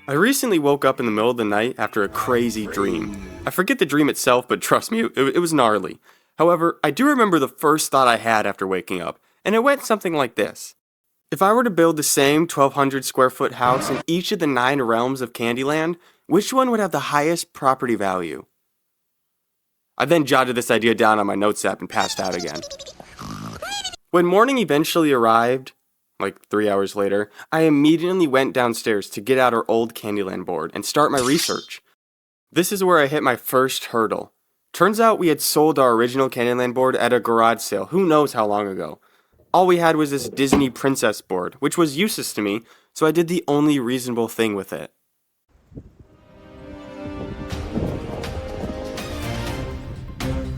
I recently woke up in the middle of the night after a crazy dream. I forget the dream itself, but trust me, it was gnarly. However, I do remember the first thought I had after waking up, and it went something like this. If I were to build the same 1,200 square foot house in each of the 9 realms of Candyland, which one would have the highest property value? I then jotted this idea down on my notes app and passed out again. When morning eventually arrived, like 3 hours later, I immediately went downstairs to get out our old Candyland board and start my research. This is where I hit my first hurdle. Turns out we had sold our original Candyland board at a garage sale who knows how long ago. All we had was this Disney princess board, which was useless to me, so I did the only reasonable thing with it.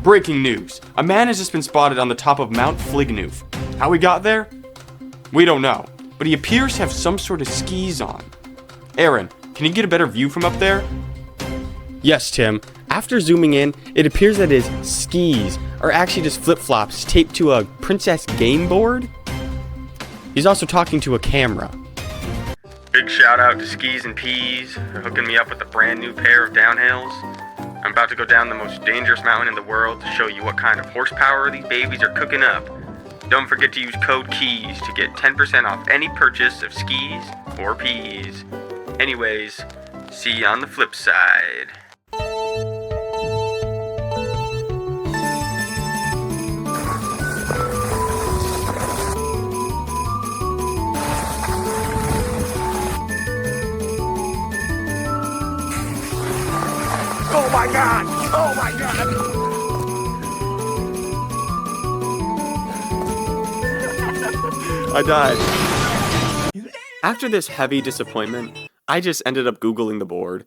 Breaking news. A man has just been spotted on the top of Mount Flignoof. How he got there? We don't know, but he appears to have some sort of skis on. Aaron, can you get a better view from up there? Yes, Tim. After zooming in, it appears that his skis are actually just flip-flops taped to a princess game board. He's also talking to a camera. Big shout out to Skis and Peas for hooking me up with a brand new pair of downhills. I'm about to go down the most dangerous mountain in the world to show you what kind of horsepower these babies are cooking up. Don't forget to use code KEYS to get 10% off any purchase of skis or peas. Anyways, see you on the flip side. Oh my god! Oh my god! I died. After this heavy disappointment, I just ended up Googling the board,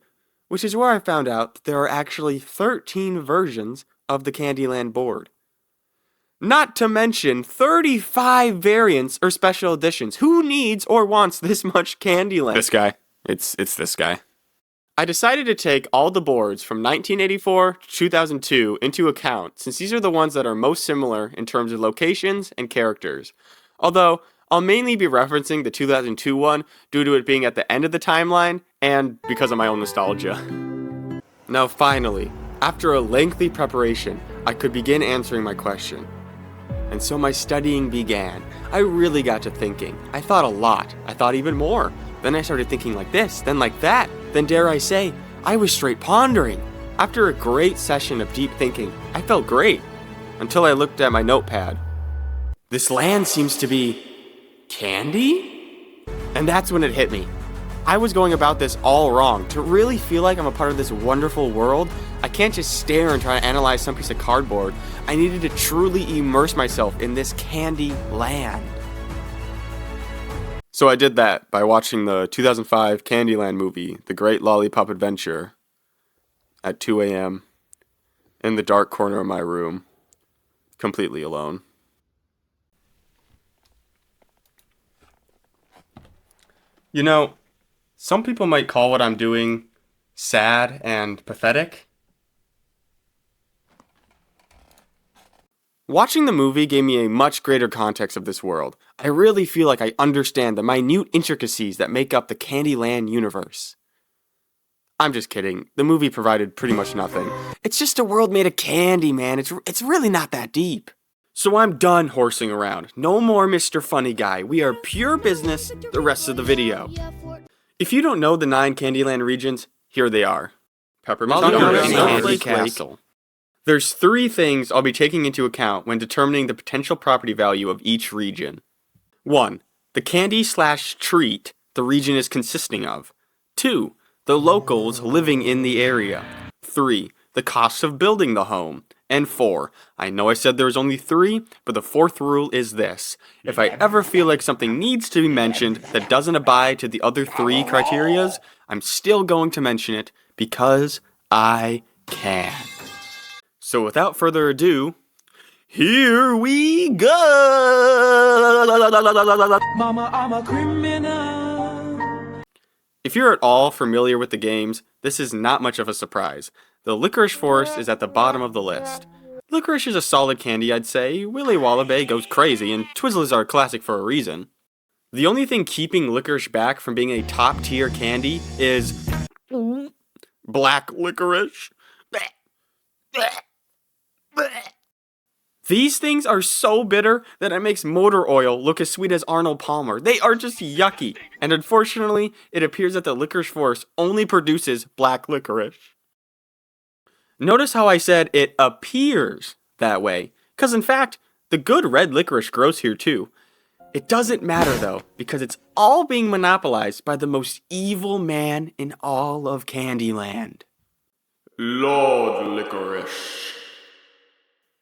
which is where I found out that there are actually 13 versions of the Candyland board. Not to mention 35 variants or special editions. Who needs or wants this much Candyland? This guy. It's this guy. I decided to take all the boards from 1984 to 2002 into account, since these are the ones that are most similar in terms of locations and characters. Although, I'll mainly be referencing the 2002 one due to it being at the end of the timeline and because of my own nostalgia. Now finally, after a lengthy preparation, I could begin answering my question. And so my studying began. I really got to thinking. I thought a lot. I thought even more. Then I started thinking like this, then like that. Then dare I say, I was straight pondering. After a great session of deep thinking, I felt great. Until I looked at my notepad. This land seems to be candy? And that's when it hit me. I was going about this all wrong. To really feel like I'm a part of this wonderful world, I can't just stare and try to analyze some piece of cardboard. I needed to truly immerse myself in this candy land. So I did that by watching the 2005 Candyland movie, The Great Lollipop Adventure, at 2 a.m. in the dark corner of my room, completely alone. You know, some people might call what I'm doing sad and pathetic. Watching the movie gave me a much greater context of this world. I really feel like I understand the minute intricacies that make up the Candyland universe. I'm just kidding. The movie provided pretty much nothing. It's just a world made of candy, man. It's really not that deep. So I'm done horsing around. No more Mr. Funny Guy. We are pure business the rest of the video. If you don't know the 9 Candyland regions, here they are. Peppermint Candy Castle. There's 3 things I'll be taking into account when determining the potential property value of each region. 1. The candy/treat the region is consisting of. 2. The locals living in the area. 3. The cost of building the home. And 4. I know I said there was only 3, but the 4th rule is this. If I ever feel like something needs to be mentioned that doesn't abide to the other 3 criterias, I'm still going to mention it because I can. So without further ado, here we go! Mama, I'm a criminal. If you're at all familiar with the games, this is not much of a surprise. The Licorice Forest is at the bottom of the list. Licorice is a solid candy, I'd say. Willy Wallaby goes crazy, and Twizzlers are a classic for a reason. The only thing keeping licorice back from being a top tier candy is black licorice. These things are so bitter that it makes motor oil look as sweet as Arnold Palmer. They are just yucky. And unfortunately, it appears that the licorice forest only produces black licorice. Notice how I said it appears that way, because in fact, the good red licorice grows here too. It doesn't matter though, because it's all being monopolized by the most evil man in all of Candyland. Lord Licorice.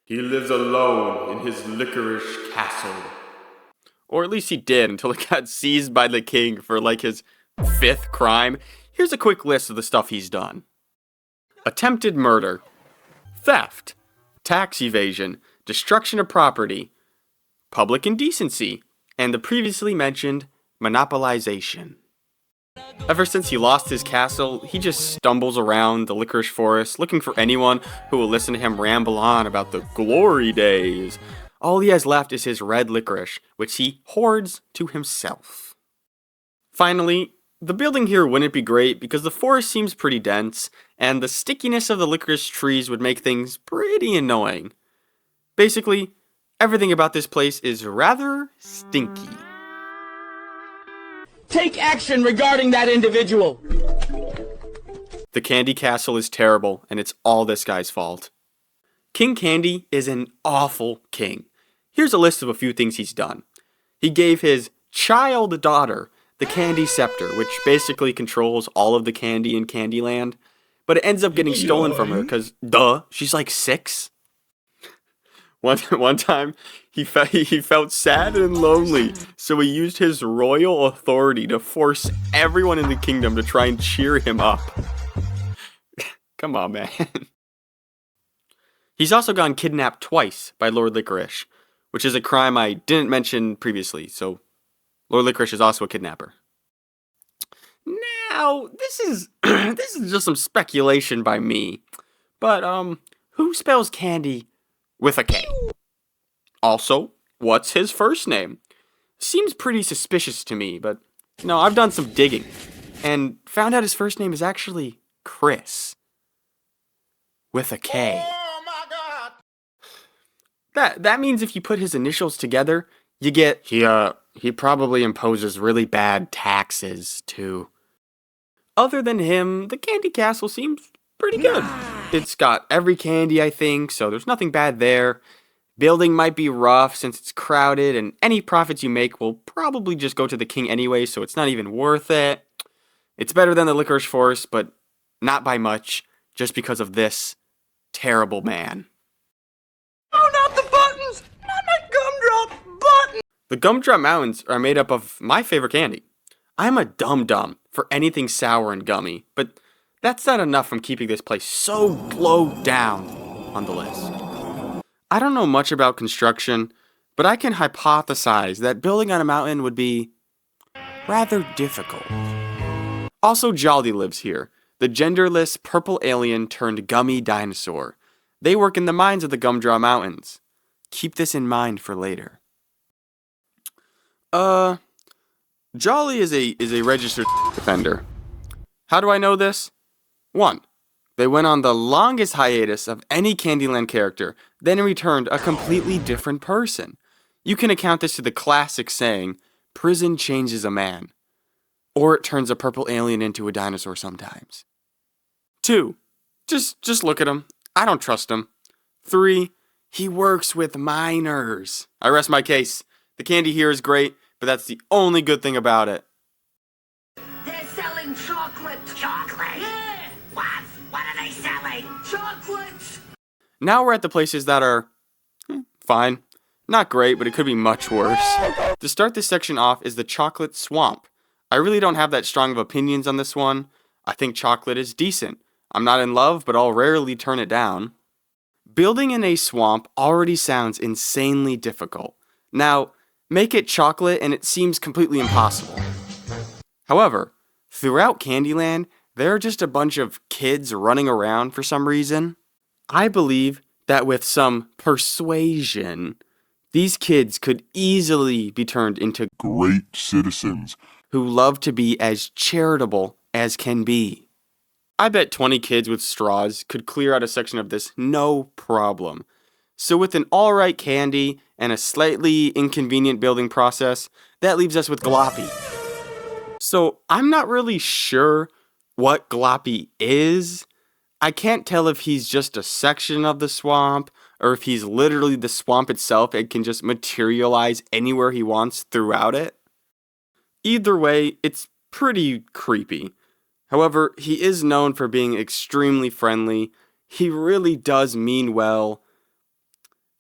He lives alone in his licorice castle. Or at least he did until it got seized by the king for like his 5th crime. Here's a quick list of the stuff he's done. Attempted murder, theft, tax evasion, destruction of property, public indecency, and the previously mentioned monopolization. Ever since he lost his castle, he just stumbles around the licorice forest looking for anyone who will listen to him ramble on about the glory days. All he has left is his red licorice, which he hoards to himself. Finally, the building here wouldn't be great because the forest seems pretty dense, and the stickiness of the licorice trees would make things pretty annoying. Basically, everything about this place is rather stinky. Take action regarding that individual. The Candy Castle is terrible, and it's all this guy's fault. King Candy is an awful king. Here's a list of a few things he's done. He gave his child daughter the Candy Scepter, which basically controls all of the candy in Candyland, but it ends up getting stolen from her because, duh, she's like 6. One time, he felt sad and lonely, so he used his royal authority to force everyone in the kingdom to try and cheer him up. Come on, man. He's also gotten kidnapped twice by Lord Licorice, which is a crime I didn't mention previously, so Lord Licorice is also a kidnapper. Now, this is just some speculation by me, but who spells candy with a K? Also, what's his first name? Seems pretty suspicious to me, but no, I've done some digging and found out his first name is actually Chris with a K. Oh my God! That means if you put his initials together, you get he probably imposes really bad taxes too. Other than him, the Candy Castle seems pretty good. It's got every candy, I think, so there's nothing bad there. Building might be rough since it's crowded, and any profits you make will probably just go to the king anyway, so it's not even worth it. It's better than the Licorice Forest, but not by much, just because of this terrible man. Oh, not the buttons! Not my gumdrop button! The Gumdrop Mountains are made up of my favorite candy. I'm a dum-dum for anything sour and gummy, but that's not enough from keeping this place so low down on the list. I don't know much about construction, but I can hypothesize that building on a mountain would be rather difficult. Also, Jolly lives here, the genderless purple alien turned gummy dinosaur. They work in the mines of the Gumdrop Mountains. Keep this in mind for later. Jolly is a registered offender. How do I know this? 1. They went on the longest hiatus of any Candyland character, then returned a completely different person. You can account this to the classic saying, prison changes a man. Or it turns a purple alien into a dinosaur sometimes. 2. Just look at him. I don't trust him. 3. He works with minors. I rest my case. The candy here is great, but that's the only good thing about it. They're selling chocolate. Chocolate? Yeah. What are they selling? Chocolates. Now we're at the places that are fine. Not great, but it could be much worse. To start this section off is the Chocolate Swamp. I really don't have that strong of opinions on this one. I think chocolate is decent. I'm not in love, but I'll rarely turn it down. Building in a swamp already sounds insanely difficult. Now, make it chocolate and it seems completely impossible. However, throughout Candyland, there are just a bunch of kids running around for some reason. I believe that with some persuasion, These kids could easily be turned into great citizens. who love to be as charitable as can be. I bet 20 kids with straws could clear out a section of this no problem. So with an alright candy and a slightly inconvenient building process, that leaves us with Gloppy. So I'm not really sure what Gloppy is. I can't tell if he's just a section of the swamp or if he's literally the swamp itself and can just materialize anywhere he wants throughout it. Either way, it's pretty creepy. However, he is known for being extremely friendly. He really does mean well.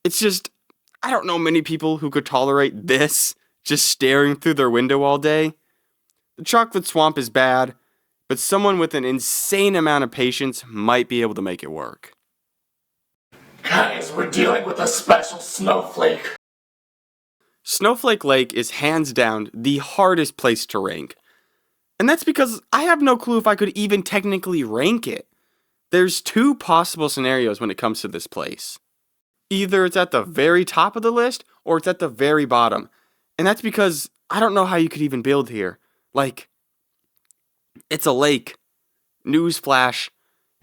It's just, I don't know many people who could tolerate this, just staring through their window all day. The chocolate swamp is bad, but someone with an insane amount of patience might be able to make it work. Guys, we're dealing with a special snowflake. Snowflake Lake is hands down the hardest place to rank. And that's because I have no clue if I could even technically rank it. There's two possible scenarios when it comes to this place. Either it's at the very top of the list, or it's at the very bottom. And that's because I don't know how you could even build here. Like, it's a lake. Newsflash.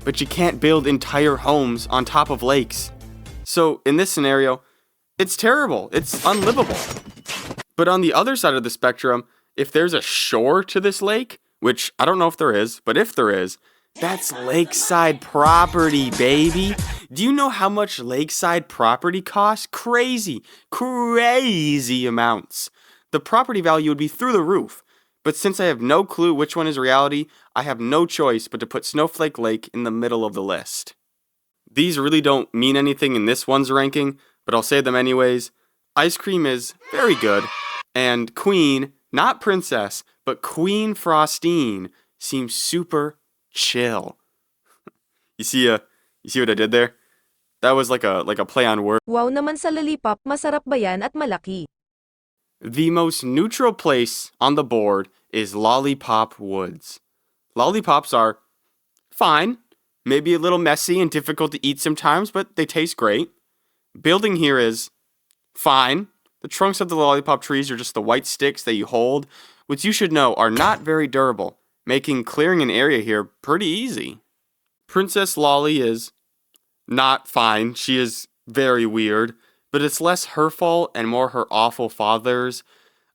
But you can't build entire homes on top of lakes. So, in this scenario, it's terrible. It's unlivable. But on the other side of the spectrum, if there's a shore to this lake, which I don't know if there is, but if there is, that's lakeside property, baby. Do you know how much lakeside property costs? Crazy amounts. The property value would be through the roof. But since I have no clue which one is reality, I have no choice but to put Snowflake Lake in the middle of the list. These really don't mean anything in this one's ranking, but I'll say them anyways. Ice cream is very good, and Queen, not Princess, but Queen Frostine seems super chill. You see what I did there? That was like a play on words. Wow naman sa lollipop, masarap ba yan at malaki? The most neutral place on the board is Lollipop Woods. Lollipops are fine, maybe a little messy and difficult to eat sometimes, but they taste great. Building here is fine. The trunks of the lollipop trees are just the white sticks that you hold, which you should know are not very durable, making clearing an area here pretty easy. Princess Lolly is not fine. She is very weird, but it's less her fault and more her awful father's.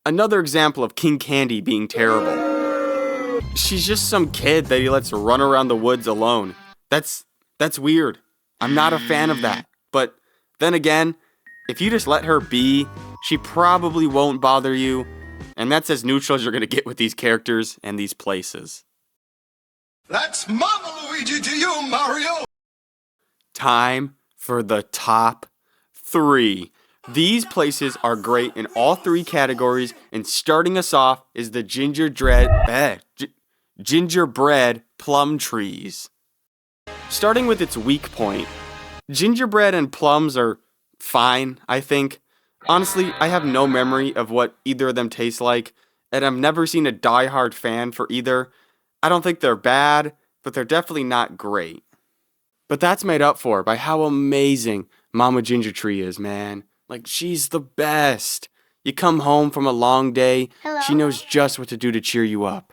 Another example of King Candy being terrible. She's just some kid that he lets run around the woods alone. That's weird. I'm not a fan of that. But then again, if you just let her be, she probably won't bother you. And that's as neutral as you're going to get with these characters and these places. That's Mama Luigi to you, Mario! Time for the top 3. These places are great in all 3 categories, and starting us off is the gingerbread plum trees. Starting with its weak point, gingerbread and plums are fine, I think. Honestly, I have no memory of what either of them taste like, and I've never seen a die-hard fan for either. I don't think they're bad, but they're definitely not great. But that's made up for by how amazing Mama Ginger Tree is, man. Like, she's the best. You come home from a long day, she knows just what to do to cheer you up.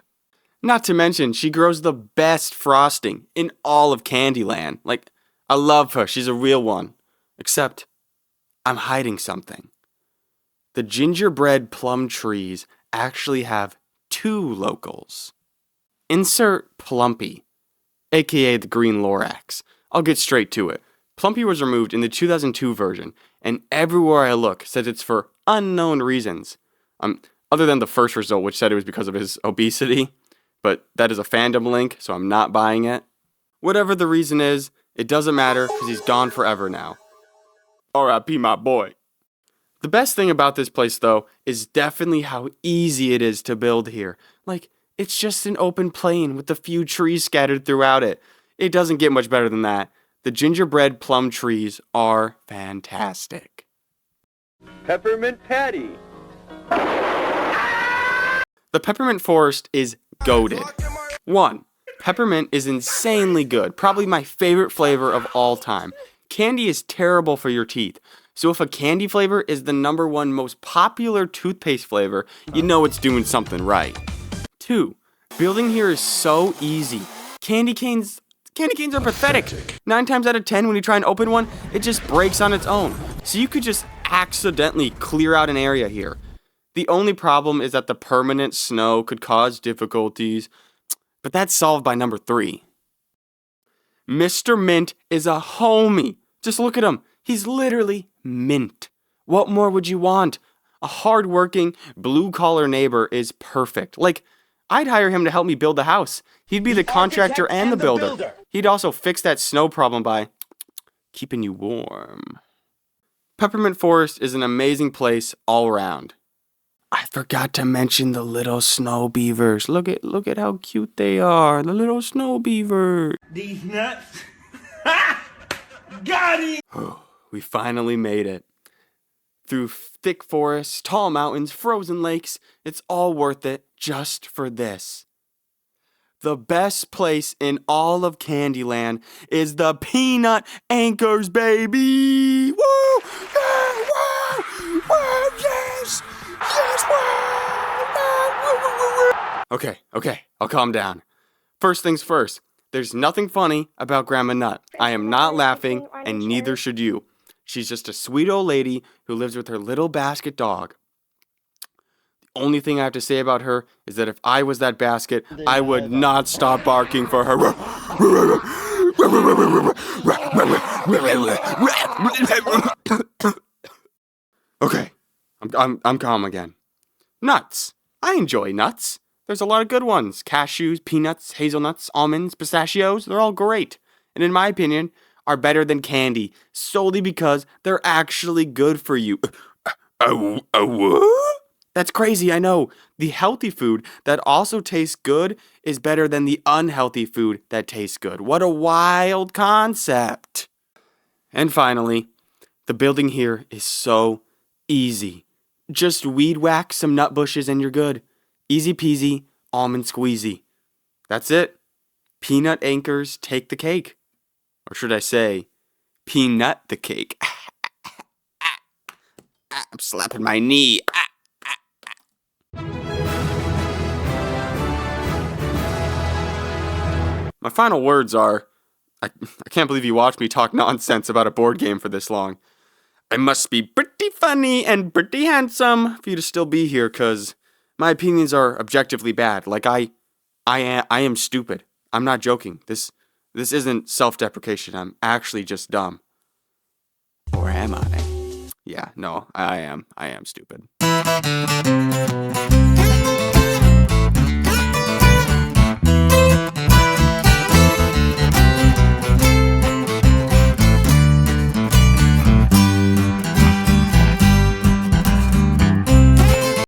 Not to mention, she grows the best frosting in all of Candyland. Like, I love her. She's a real one. Except, I'm hiding something. The gingerbread plum trees actually have 2 locals. Insert Plumpy, aka the Green Lorax. I'll get straight to it. Plumpy was removed in the 2002 version, and everywhere I look says it's for unknown reasons. Other than the first result, which said it was because of his obesity, but that is a fandom link, so I'm not buying it. Whatever the reason is, it doesn't matter because he's gone forever now. R.I.P. my boy. The best thing about this place, though, is definitely how easy it is to build here. Like, it's just an open plain with a few trees scattered throughout it. It doesn't get much better than that. The gingerbread plum trees are fantastic. Peppermint Patty. The peppermint forest is goated. 1. Peppermint is insanely good, probably my favorite flavor of all time. Candy is terrible for your teeth, So if a candy flavor is the #1 most popular toothpaste flavor, you know it's doing something right. 2. Building here is so easy. Candy canes are pathetic. 9 times out of 10 when you try and open one, it just breaks on its own. So you could just accidentally clear out an area here. The only problem is that the permanent snow could cause difficulties, but that's solved by #3. Mr. Mint is a homie. Just look at him. He's literally mint. What more would you want? A hardworking, blue-collar neighbor is perfect. Like, I'd hire him to help me build the house. He'd be the contractor and the builder. He'd also fix that snow problem by keeping you warm. Peppermint Forest is an amazing place all around. I forgot to mention the little snow beavers. Look at how cute they are. The little snow beavers. These nuts. Got it! We finally made it. Through thick forests, tall mountains, frozen lakes, it's all worth it just for this. The best place in all of Candyland is the Peanut Anchors, baby! Woo! Yeah, woo! Woo! Yes! Yes! Woo! Okay, I'll calm down. First things first, there's nothing funny about Grandma Nut. I am not laughing, and neither should you. She's just a sweet old lady who lives with her little basket dog. The only thing I have to say about her is that if I was that basket, I would not stop barking for her. Okay, I'm calm again. Nuts. I enjoy nuts. There's a lot of good ones. Cashews, peanuts, hazelnuts, almonds, pistachios, they're all great. And in my opinion, are better than candy, solely because they're actually good for you. What? That's crazy, I know. The healthy food that also tastes good is better than the unhealthy food that tastes good. What a wild concept. And finally, the building here is so easy. Just weed whack some nut bushes and you're good. Easy peasy, almond squeezy. That's it. Peanut Anchors take the cake. Or should I say, peanut the cake. I'm slapping my knee. My final words are, I can't believe you watched me talk nonsense about a board game for this long. I must be pretty funny and pretty handsome for you to still be here, because my opinions are objectively bad. Like, I am stupid. I'm not joking. This isn't self-deprecation. I'm actually just dumb. Or am I? Yeah, no, I am. I am stupid.